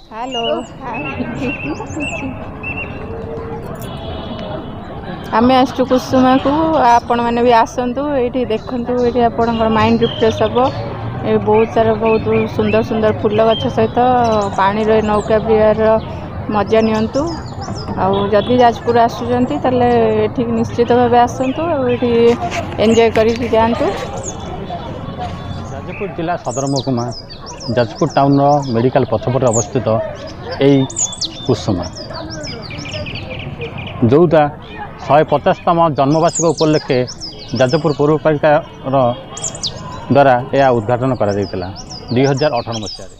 Hello आम आसु कुसुमा को आपण मैंने भी आसतु ये देखु ये आप माइंड रिफ्रेश हम ये बहुत सारा बहुत सुंदर सुंदर फूल गछ सहित पानी नौका बिहार मजा नियंतु आदि जाजपुर आसुँच ये निश्चित भाव आसतु ये एंजॉय करके जातु। जाजपुर जिला सदर महकुमा जाजपुर टाउन मेडिकल पछपटे अवस्थित यही कुसुमा जोटा 150तम जन्मवार्षिक उपलक्षे जाजपुर पौरपालिका द्वारा यह उद्घाटन करा 2018 मसीह।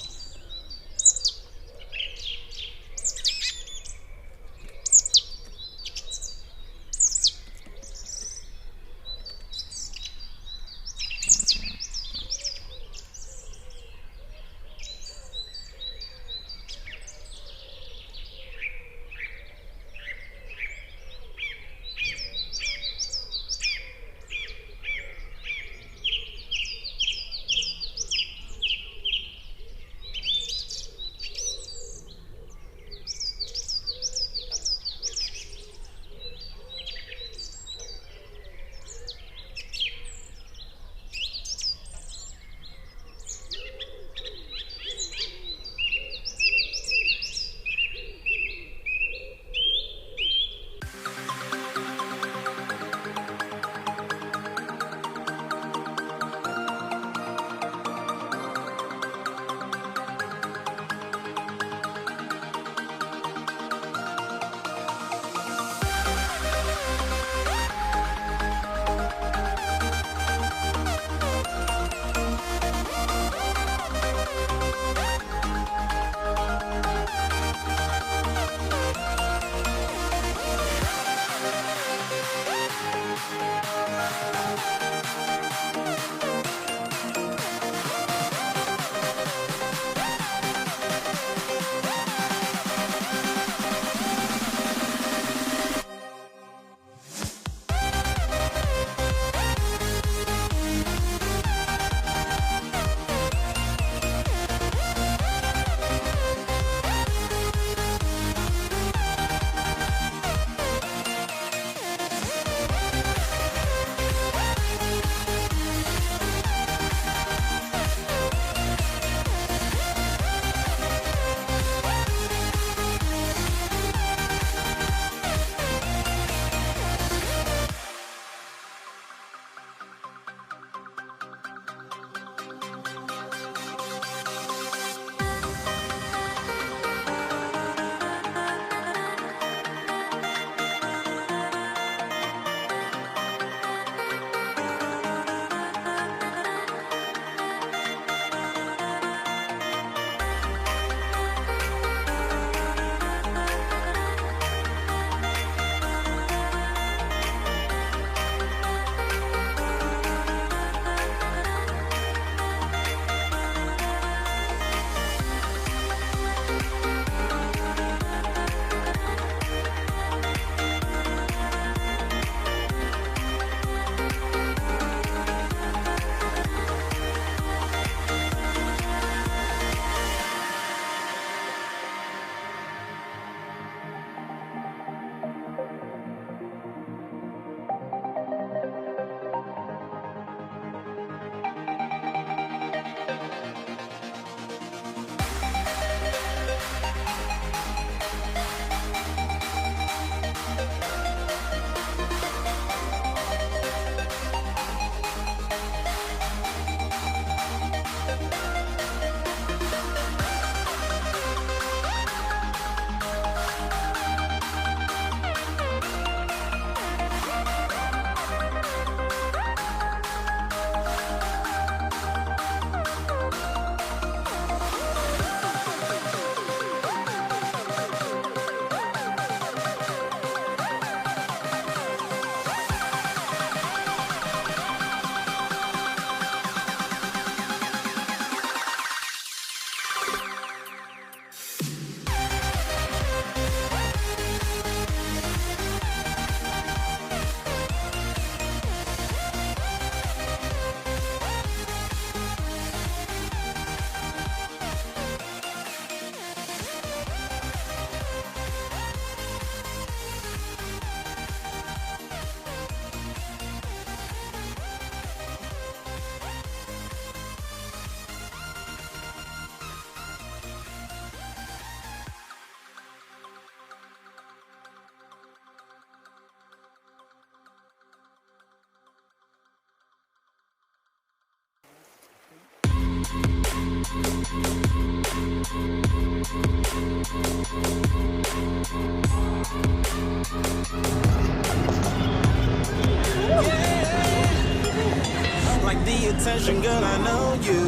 Like the attention, girl, I know you.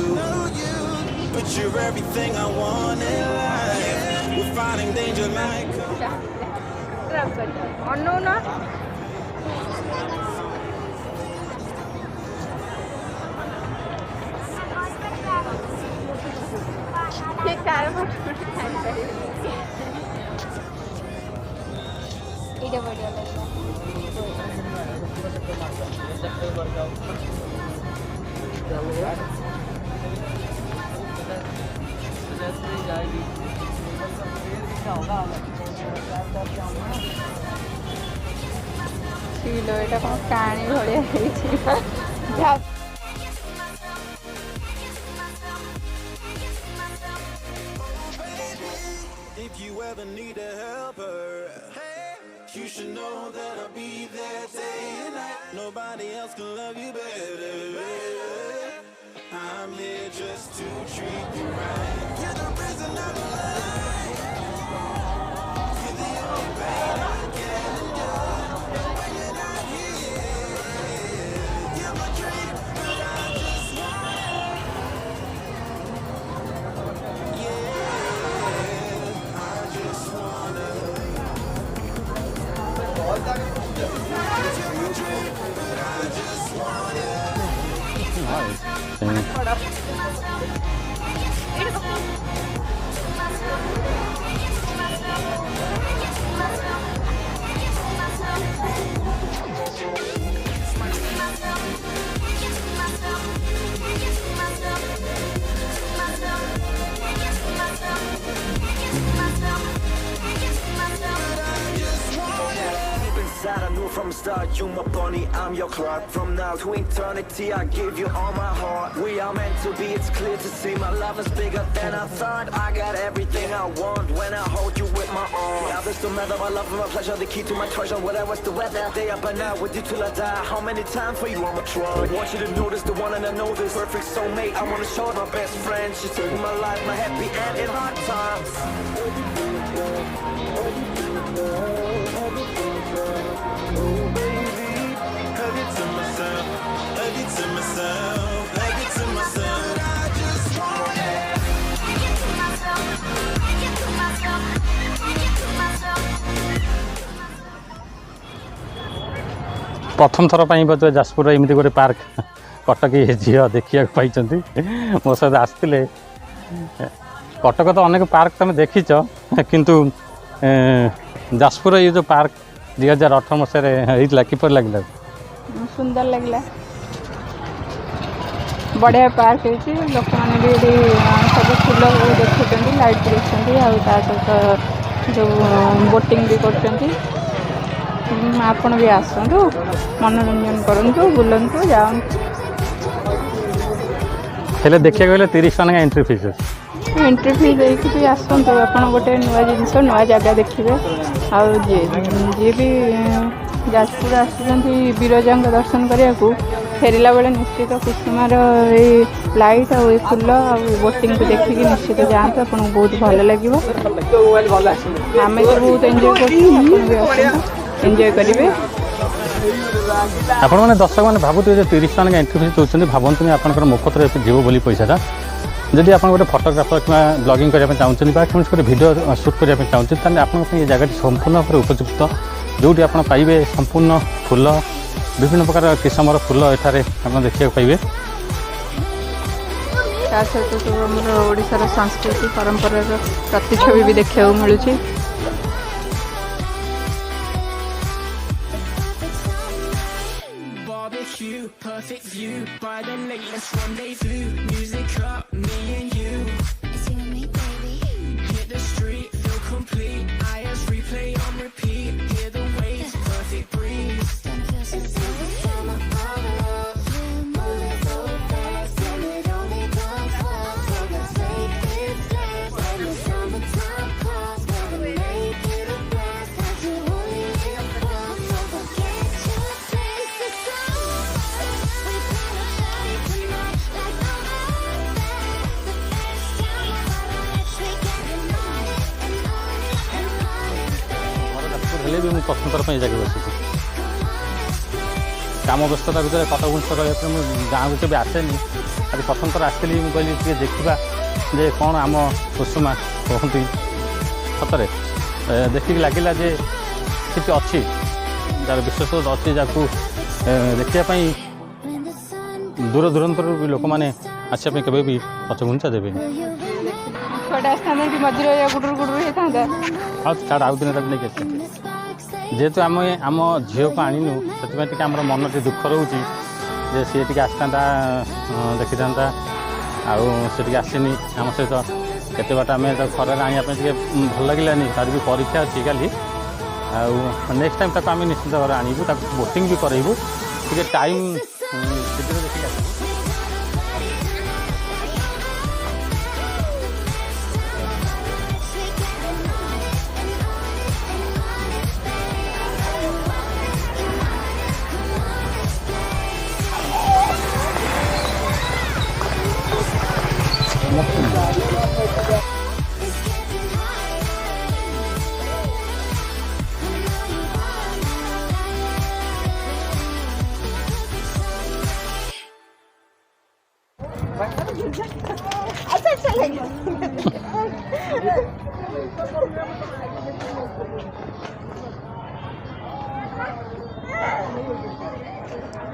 But you're everything I want in life. We're fighting danger like. ଶିଲ ଏଇଟା କ'ଣ କାଣି ଭଳିଆ ହେଇଛି। If you ever need a helper, you should know that I'll be there day and night. Nobody else can love you better. I'm here just to treat you right. You're the reason I'm alive. You're the only pain I can endure. When you're not here, you're my dream, but I just want. Yeah, I just wanna. You're my dream, but I just wanna. Inside, I knew from the start, you my bunny, I'm your Clark. From now to eternity, I give you all my heart. We are meant to be, it's clear to see. My love is bigger than I thought. I got everything I want when I hold you with my arms. Yeah, this don't matter, my love and my pleasure, the key to my treasure. Whatever's the weather, day up and out with you till I die. How many times for you I'ma try? I want you to notice the one and I know this perfect soulmate. I wanna show my best friend. She took my life, my happy and in hard times. Hug it to myself, hug it to myself, hug it to myself. I just want it. प्रथम थर बोधे जाजपुर एमती गोटे park Cuttack झील देखा पाई मो सहित आसते कटक तो अनेक पार्क तुम देखीच किंतु जाजपुर ये जो पार्क 2018 मसीह किपर लगे सुंदर लगला बढ़िया पार्क है लोक मैंने भी सब फूल देखुं लाइट भी देखते सहित जो बोटिंग भी कर आपण भी आसतु मनोरंजन करूँ बुलंतु जाऊँ हेले देखिए गले 30 टका एंट्री फीस एंट्री फी देकी भी आसतु आप गोटे नुआ जिनस नुआ जगह देखिए आउ जी भी जाजपुर आसुँच बिरजा दर्शन करने को फेरला बेले निश्चित कुसुमार लाइट आ फूल आ बोटिंग को देखिए निश्चित जातु आपको बहुत भल लगे आम तो बहुत एंजॉय एंजॉय करेंगे आपण मैंने दर्शक मैंने भावुए जो 30 टका एंट्री फीस दूसरी भावतु आप मुखत जीव बोली पैसाटा जदि आप गोटे फटोग्राफर कि ब्लॉगिंग करने चाहते कौन गोटे भिडियो सुट करने चाहते ये जगह संपूर्ण भाव उपयुक्त जोटी आप पाइबे संपूर्ण फूल विभिन्न प्रकार किस्म फूल एठारे आप देखा पाइबे सहित सब ओडिशार संस्कृति परंपरा प्रतिच्छवि भी देखा मिलूँ Perfect view by the latest rendezvous. Music up, me and you. It's you and me, baby. Hit the street, feel complete. IS replay on repeat. Hear the waves, perfect breeze. Gonna feel so silly. Feel my love. We're moving so fast, and it only comes fast. So let's make this last. When the summertime comes, gonna make it a blast. As you only live once, so forget your face. The sun. We gonna party tonight like no other. The best time. ହେଲେ ବି ମୁଁ ପ୍ରଥମ ଥର ପାଇଁ ଏ ଜାଗାକୁ ଆସିଛି। କାମ ବ୍ୟସ୍ତତା ଭିତରେ କଟକ ଭୁବନେଶ୍ୱର ରହିବା ପାଇଁ ମୁଁ ଗାଁକୁ କେବେ ଆସେନି। ଆଜି ପ୍ରଥମ ଥର ଆସିଥିଲି, ମୁଁ କହିଲି ଟିକେ ଦେଖିବା ଯେ କ'ଣ ଆମ କୁସୁମା କୁହନ୍ତି। ସତରେ ଦେଖିକି ଲାଗିଲା ଯେ କିଛି ଅଛି, ଯାହାର ବିଶେଷତ୍ୱ ଅଛି, ଯାହାକୁ ଦେଖିବା ପାଇଁ when the sun ଦୂର ଦୂରାନ୍ତରରୁ ବି ଲୋକମାନେ ଆସିବା ପାଇଁ କେବେ ବି ପଛଘୁଞ୍ଚା ଦେବେନି। ଛୁଆଟା ଆସିଥାନ୍ତା ଏଠି ମଝିରେ ଗୁଡୁରୁ ଗୁଡୁରୁ ହେଇଥାନ୍ତା। ଆଉ ଛାଡ଼, ଆଉ ଦିନ ତାକୁ ନେଇକି ଆସିବା। the sparks they ଯେହେତୁ ଆମେ ଆମ ଝିଅକୁ ଆଣିନୁ, ସେଥିପାଇଁ ଟିକେ ଆମର ମନ ଟିକେ ଦୁଃଖ ରହୁଛି ଯେ ସିଏ ଟିକେ ଆସିଥାନ୍ତା, ଦେଖିଥାନ୍ତା, ଆଉ ସେ ଟିକେ ଆସିନି ଆମ ସହିତ। କେତେ ବାଟ ଆମେ ତାକୁ ଖରାରେ ଆଣିବା ପାଇଁ ଟିକେ ଭଲ ଲାଗିଲାନି। ତାର ବି ପରୀକ୍ଷା ଅଛି କାଲି, ଆଉ ନେକ୍ସଟ ଟାଇମ୍ ତାକୁ ଆମେ ନିଶ୍ଚିତ ଭାବରେ ଆଣିବୁ, ତାକୁ ବୋଟିଂ ବି କରାଇବୁ। ଟିକେ ଟାଇମ୍ ଶୀଘ୍ର ଦେଖିକି ଆସିବୁ।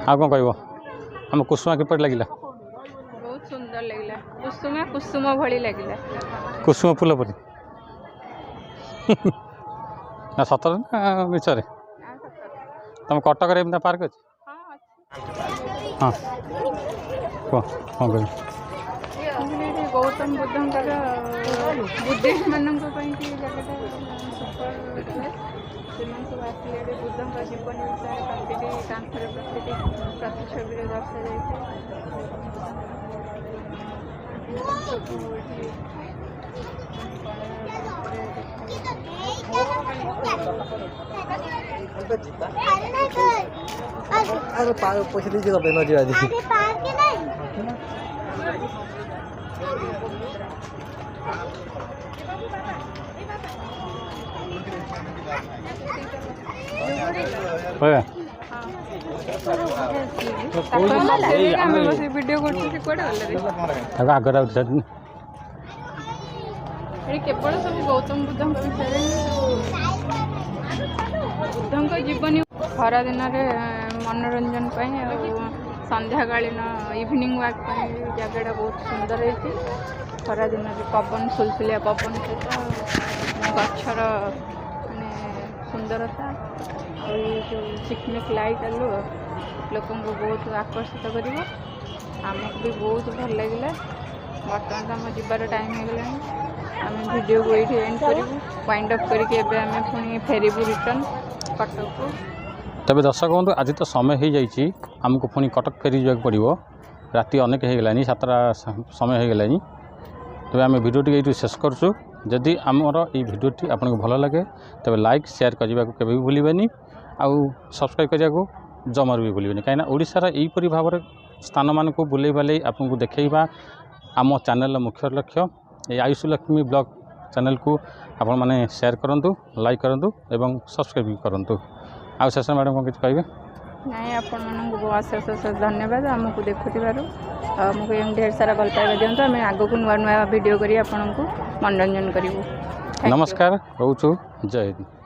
ଆଉ କ'ଣ କହିବ, ଆମ କୁସୁମା କିପରି ଲାଗିଲା? ବହୁତ ସୁନ୍ଦର ଲାଗିଲା। କୁସୁମା କୁସୁମ ଭଳି ଲାଗିଲା। କୁସୁମ ଫୁଲ ପରି ନା ସତରେ ନା ମିଛରେ? ତମ କଟକରେ ଏମିତି ପାର୍କ ଅଛି? ହଁ, କୁହ କ'ଣ କହିବ? ଏଠି ଗୌତମ ବୁଦ୍ଧଙ୍କର ବୁଦ୍ଧିଷ୍ଟ ମାନଙ୍କ ପାଇଁ କି ଜାଗାଟା ସୁପର ପ୍ଲେସ୍। ସେମାନେ ସବୁ ଆସିଲେ ଏଠି ବୁଦ୍ଧଙ୍କ ଜୀବନ ବିଷୟରେ ପ୍ରତିଟି କାନ୍ଥରେ ପ୍ରତିଟି ପ୍ରତିଛବିରେ ଦର୍ଶାଯାଇଥାଏ। ସବୁ ଏଠି पैसा दीजिए कब न जी आदि ଭିଡ଼ିଓ କରୁଛୁ କୁଆଡ଼େ ଗଲେ? ତାକୁ ଆଗରେ ଆଉ ଛାଡ଼ିନି। ଏଠି କେବଳ ସବୁ ଗୌତମ ବୁଦ୍ଧଙ୍କ ବିଷୟରେ ବୁଦ୍ଧଙ୍କ ଜୀବନୀ। ଖରା ଦିନରେ ମନୋରଞ୍ଜନ ପାଇଁ ଆଉ ସନ୍ଧ୍ୟାକାଳୀନ ଇଭିନିଂ ୱାକ୍ ପାଇଁ ଜାଗାଟା ବହୁତ ସୁନ୍ଦର ହେଇଛି। ଖରା ଦିନରେ ପବନ, ସୁଲସୁଲିଆ ପବନ ସହିତ ଗଛର ମାନେ ସୁନ୍ଦରତା ଆଉ ଏ ଯେଉଁ ଚିକମିକ ଲାଇଟ୍ ଆଲୁଅ ଲୋକଙ୍କୁ ବହୁତ ଆକର୍ଷିତ କରିବ। ଆମକୁ ବି ବହୁତ ଭଲ ଲାଗିଲା। ବର୍ତ୍ତମାନ ତ ଆମ ଯିବାର ଟାଇମ୍ ହେଇଗଲାଣି। ଆମେ ଭିଡ଼ିଓକୁ ଏଇଠି ଏଣ୍ଡ କରିବୁ, ୱାଇଣ୍ଡ ଅପ୍ କରିକି ଏବେ ଆମେ ପୁଣି ଫେରିବୁ ରିଟର୍ନ କଟକକୁ। ତେବେ ଦର୍ଶକ ବନ୍ଧୁ, ଆଜି ତ ସମୟ ହେଇଯାଇଛି, ଆମକୁ ପୁଣି କଟକ ଫେରି ଯିବାକୁ ପଡ଼ିବ। ରାତି ଅନେକ ହେଇଗଲାଣି, 7ଟା ସମୟ ହେଇଗଲାଣି। ତେବେ ଆମେ ଭିଡ଼ିଓଟି ଏଇଠି ଶେଷ କରୁଛୁ। ଯଦି ଆମର ଏଇ ଭିଡ଼ିଓଟି ଆପଣଙ୍କୁ ଭଲ ଲାଗେ ତେବେ ଲାଇକ୍ ସେୟାର କରିବାକୁ କେବେ ବି ଭୁଲିବେନି, ଆଉ ସବସ୍କ୍ରାଇବ୍ କରିବାକୁ ଜମାରୁ ବି ଭୁଲିବେନି। କାହିଁକିନା ଓଡ଼ିଶାର ଏହିପରି ଭାବରେ ସ୍ଥାନମାନଙ୍କୁ ବୁଲେଇ ବାଲେଇ ଆପଣଙ୍କୁ ଦେଖାଇବା ଆମ ଚ୍ୟାନେଲର ମୁଖ୍ୟ ଲକ୍ଷ୍ୟ। এই ଆୟୁଷୀ ଲକ୍ଷ୍ମୀ ବ୍ଲଗ୍ ଚ୍ୟାନେଲକୁ ଆପଣମାନେ ସେୟାର କରନ୍ତୁ, ଲାଇକ୍ କରନ୍ତୁ ଏବଂ ସବସ୍କ୍ରାଇବ୍ ବି କରନ୍ତୁ। ଆଉ ଶେଷ ମ୍ୟାଡ଼ାମ୍ କ'ଣ କିଛି କହିବେ? ନାଇଁ, ଆପଣମାନଙ୍କୁ ଅଶେଷ ଅଶେଷ ଧନ୍ୟବାଦ ଆମକୁ ଦେଖୁଥିବାରୁ। ଆମକୁ ଏମିତି ଢେର ସାରା ଭଲ ପାଇବା ଦିଅନ୍ତୁ। ଆମେ ଆଗକୁ ନୂଆ ନୂଆ ଭିଡ଼ିଓ କରି ଆପଣଙ୍କୁ ମନୋରଞ୍ଜନ କରିବୁ। ନମସ୍କାର, ରହୁଛୁ, ଜୟ ହିନ୍ଦ।